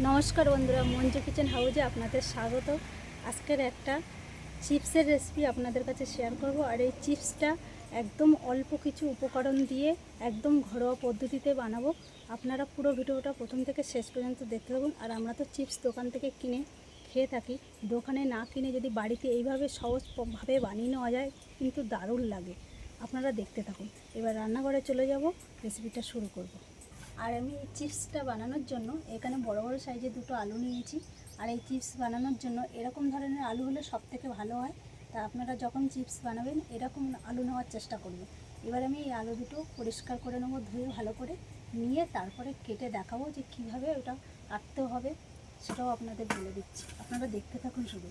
নমস্কার বন্ধুরা, মঞ্জু কিচেন হাউজে আপনাদের স্বাগত। আজকের একটা চিপসের রেসিপি আপনাদের কাছে শেয়ার করব। আর এই চিপসটা একদম অল্প কিছু উপকরণ দিয়ে একদম ঘরোয়া পদ্ধতিতে বানাবো। আপনারা পুরো ভিডিওটা প্রথম থেকে শেষ পর্যন্ত দেখতে থাকুন। আর আমরা তো চিপস দোকান থেকে কিনে খেয়ে থাকি, দোকানে না কিনে যদি বাড়িতে এইভাবে সহজভাবে বানিয়ে নেওয়া যায় কিন্তু দারুণ লাগে। আপনারা দেখতে থাকুন। এবার রান্নাঘরে চলে যাব, রেসিপিটা শুরু করব। আর আমি এই চিপসটা বানানোর জন্য এখানে বড় বড় সাইজে দুটো আলু নিয়েছি। আর এই চিপস বানানোর জন্য এরকম ধরনের আলু হলে সবথেকে ভালো হয়। তা আপনারা যখন চিপস বানাবেন এরকম আলু নেওয়ার চেষ্টা করবেন। এবার আমি এই আলু দুটো পরিষ্কার করে নেবো, ধুয়ে ভালো করে নিয়ে তারপরে কেটে দেখাবো যে কীভাবে ওটা কাটতে হবে, সেটাও আপনাদের বলে দিচ্ছি। আপনারা দেখতে থাকুন শুধু।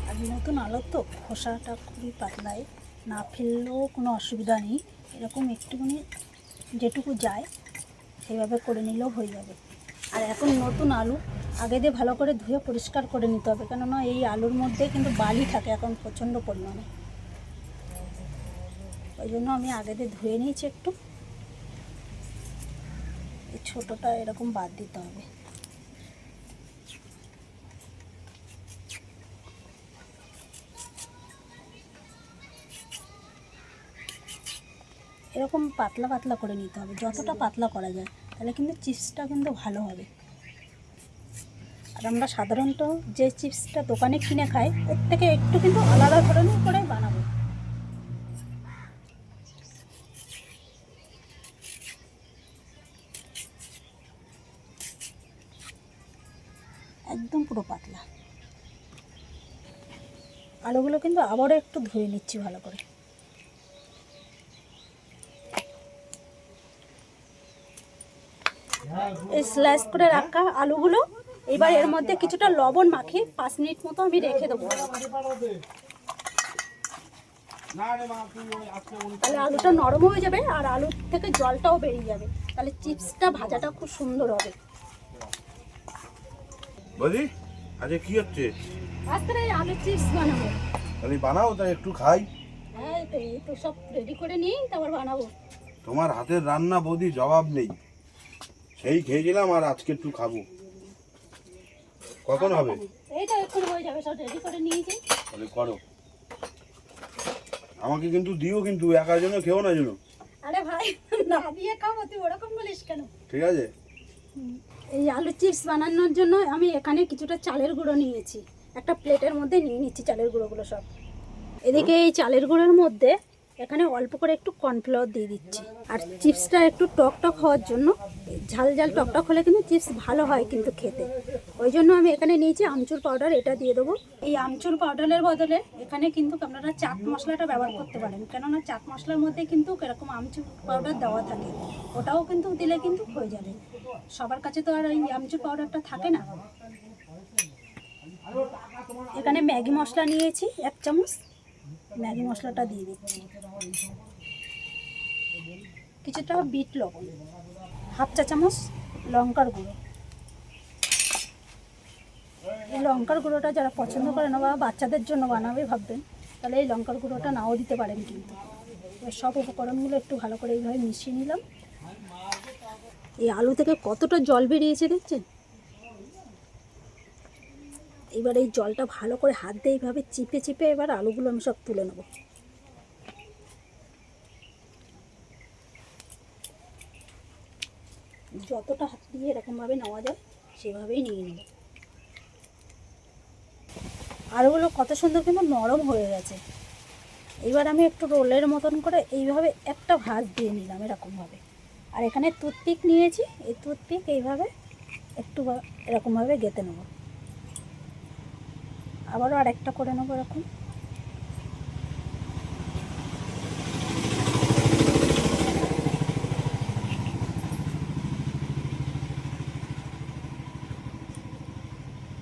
আর নতুন আলু তো খোসাটা খুবই পাতলায়, না ফেললেও কোনো অসুবিধা নেই। এরকম একটুখানি যেটুকু যায় সেভাবে করে নিলেও হয়ে যাবে। আর এখন নতুন আলু আগে দিয়ে ভালো করে ধুয়ে পরিষ্কার করে নিতে হবে, কেননা এই আলুর মধ্যে কিন্তু বালি থাকে এখন প্রচণ্ড পরিমাণে। ওই জন্য আমি আগে দিয়ে ধুয়ে নিয়েছি একটু। এই ছোটোটা এরকম বাদ দিতে হবে। এরকম পাতলা পাতলা করে নিতে হবে, যতটা পাতলা করা যায়, তাহলে কিন্তু চিপসটা কিন্তু ভালো হবে। আর আমরা সাধারণত যে চিপসটা দোকানে কিনে খাই এর থেকে একটু কিন্তু আলাদা ধরনের করে বানাবো। একদম পুরো পাতলা। আলুগুলো কিন্তু আবারও একটু ধুয়ে নিচ্ছি ভালো করে। এই স্লাইস করে রাখা আলুগুলো এবার এর মধ্যে কিছুটা লবণ মাখিয়ে 5 মিনিট মতো আমি রেখে দেবো। তাহলে আলুটা নরম হয়ে যাবে আর আলুর থেকে জলটাও বেরিয়ে যাবে, তাহলে চিপসটা ভাজাটা খুব সুন্দর হবে। বলি আজকে কি হচ্ছে? আজকে আলু চিপস বানাবো। তাহলে বানাও, তাই একটু খাই। হ্যাঁ, এই তো সব রেডি করে নিই, তারপর বানাবো। তোমার হাতের রান্না বৌদি জবাব নেই। সেই খেয়েছিলাম আর আজকে একটু খাবো। কখন হবে? এই তো এখন হয়ে যাবে, সব রেডি করে নিয়েছি। তাহলে করো, আমাকে কিন্তু দিও, কিন্তু একার জন্য খেও না যেন। আরে ভাই, না দিয়ে খাবো, তুই ওরকম বলিস কেন? ঠিক আছে। এই আলু চিপস বানানোর জন্য আমি এখানে কিছুটা চালের গুঁড়ো নিয়েছি। একটা প্লেটের মধ্যে নিয়ে নিচ্ছি চালের গুঁড়োগুলো সব। এদিকে এই চালের গুঁড়োর মধ্যে এখানে অল্প করে একটু কর্নফ্লাওয়ার দিয়ে দিচ্ছি। আর চিপসটা একটু টক টক হওয়ার জন্য, ঝাল ঝাল টক টক হলে কিন্তু চিপস ভালো হয় কিন্তু খেতে। ওই জন্য আমি এখানে নিয়েছি আমচুর পাউডার, এটা দিয়ে দেবো। এই আমচুর পাউডারের বদলে এখানে কিন্তু আপনারা চাট মশলাটা ব্যবহার করতে পারেন, কেননা চাট মশলার মধ্যে কিন্তু এরকম আমচুর পাউডার দেওয়া থাকে, ওটাও কিন্তু দিলে কিন্তু হয়ে যাবে। সবার কাছে তো আর এই আমচুর পাউডারটা থাকে না। এখানে ম্যাগি মশলা নিয়েছি 1 চামচ, ম্যাগি মশলাটা দিয়ে দিচ্ছি। কিছুটা বিট লবণ, 1/2 চা চামচ লঙ্কার গুঁড়ো। এই লঙ্কার গুঁড়োটা যারা পছন্দ করে না বা বাচ্চাদের জন্য বানাবে ভাববেন, তাহলে এই লঙ্কার গুঁড়োটা নাও দিতে পারেন কিন্তু। এবার সব উপকরণগুলো একটু ভালো করে এইভাবে মিশিয়ে নিলাম। এই আলু থেকে কতটা জল বেরিয়েছে দেখছেন? এবার এই জলটা ভালো করে হাত দিয়ে এইভাবে চিপে চিপে এবার আলুগুলো আমি সব তুলে নেব। যতটা হাত দিয়ে এরকমভাবে নেওয়া যায় সেভাবেই নিয়ে নেব। আলুগুলো কত সুন্দর কিন্তু নরম হয়ে গেছে। এবার আমি একটু রোলের মতন করে এইভাবে একটা ভাঁজ দিয়ে নিলাম এরকমভাবে। আর এখানে টুথপিক নিয়েছি, এই টুথপিক এইভাবে একটু এরকমভাবে গেঁথে নেব। আবারও আরেকটা করে নেবো এরকম।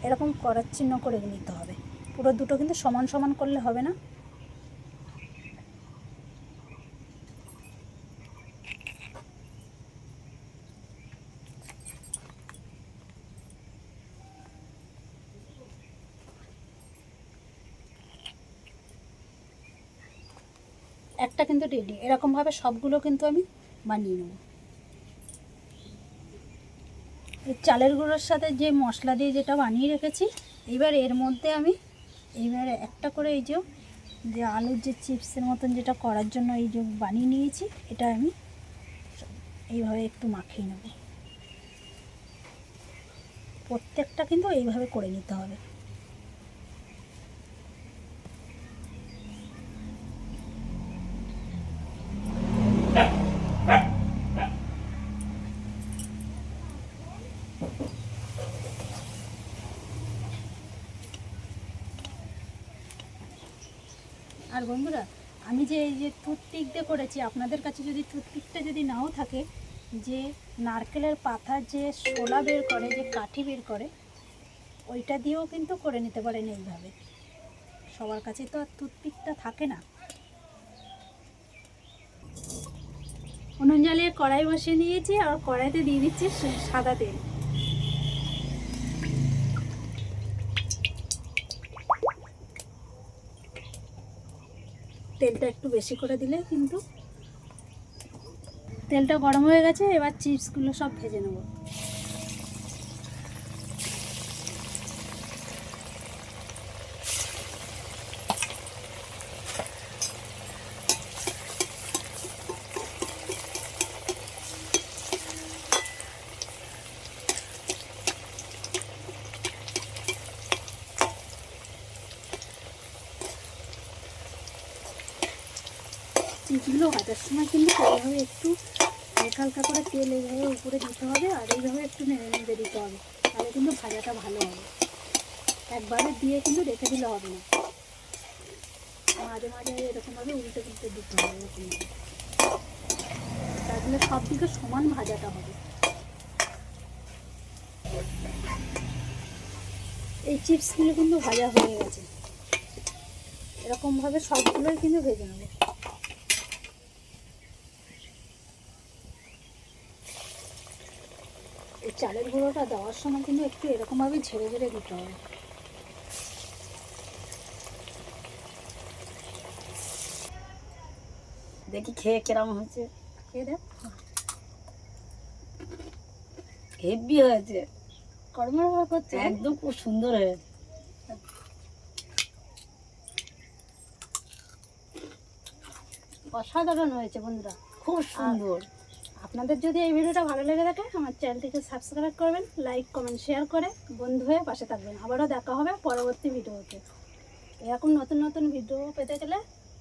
এরকম করার চিহ্ন করে নিতে হবে। পুরো দুটো কিন্তু সমান সমান করলে হবে না। একটা কিন্তু রেডি। এরকমভাবে সবগুলো কিন্তু আমি বানিয়ে নেব। এই চালের গুঁড়োর সাথে যে মশলা দিয়ে যেটা বানিয়ে রেখেছি, এবার এর মধ্যে আমি একটা করে এই যে আলুর যে চিপসের মতন যেটা করার জন্য এই যে বানিয়ে নিয়েছি, এটা আমি এইভাবে একটু মাখিয়ে নেব। প্রত্যেকটা কিন্তু এইভাবে করে নিতে হবে। আর বন্ধুরা, আমি যে এই যে টুথপিক দিয়ে করেছি, আপনাদের কাছে যদি টুথপিকটা যদি নাও থাকে, যে নারকেলের পাতার যে শোলা বের করে, যে কাঠি বের করে, ওইটা দিয়েও কিন্তু করে নিতে পারেন এইভাবে। সবার কাছে তো আর টুথপিকটা থাকে না। উনুন জ্বালিয়ে কড়াই বসিয়ে নিয়েছি, আর কড়াইতে দিয়ে দিচ্ছি সাদা তেল। তেলটা একটু বেশি করে দিলে কিন্তু। তেলটা গরম হয়ে গেছে, এবার চিপসগুলো সব ভেজে নেব। চিপসগুলো ভাজার সময় কিন্তু এইভাবে একটু হালকা হালকা করে তেল এইভাবে উপরে দিতে হবে, আর এইভাবে একটু নেড়ে নেড়ে দিতে হবে, তাহলে কিন্তু ভাজাটা ভালো হবে। একবারে দিয়ে কিন্তু রেখে দিলে হবে না, মাঝে মাঝে এরকমভাবে উল্টে উল্টে দিতে হবে, এরকমভাবে, তাহলে সব দিকে সমান ভাজাটা হবে। এই চিপসগুলো কিন্তু ভাজা হয়ে গেছে, এরকমভাবে সবগুলোই কিন্তু ভেজে নেবে। এই চালের গুঁড়োটা দেওয়ার সময় কিন্তু একটু এরকমভাবে ঝেড়ে ঝেড়ে দিতে হবে। দেখি খেয়ে কেরম হয়েছে। খেয়ে দেখ, হেভি হয়েছে, কড়মড় করছে একদম খুব সুন্দর হয়েছে। অসাধারণ হয়েছে বন্ধুরা, খুব সুন্দর। আপনাদের যদি এই ভিডিওটা ভালো লেগে থাকে, আমার চ্যানেলটিকে সাবস্ক্রাইব করবেন, লাইক কমেন্ট শেয়ার করে বন্ধু হয়ে পাশে থাকবেন। আবারও দেখা হবে পরবর্তী ভিডিওতে। এরকম নতুন নতুন ভিডিও পেতে গেলে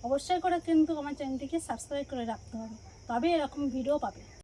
অবশ্যই করে কিন্তু আমার চ্যানেলটিকে সাবস্ক্রাইব করে রাখতে হবে, তবে এরকম ভিডিও পাবে।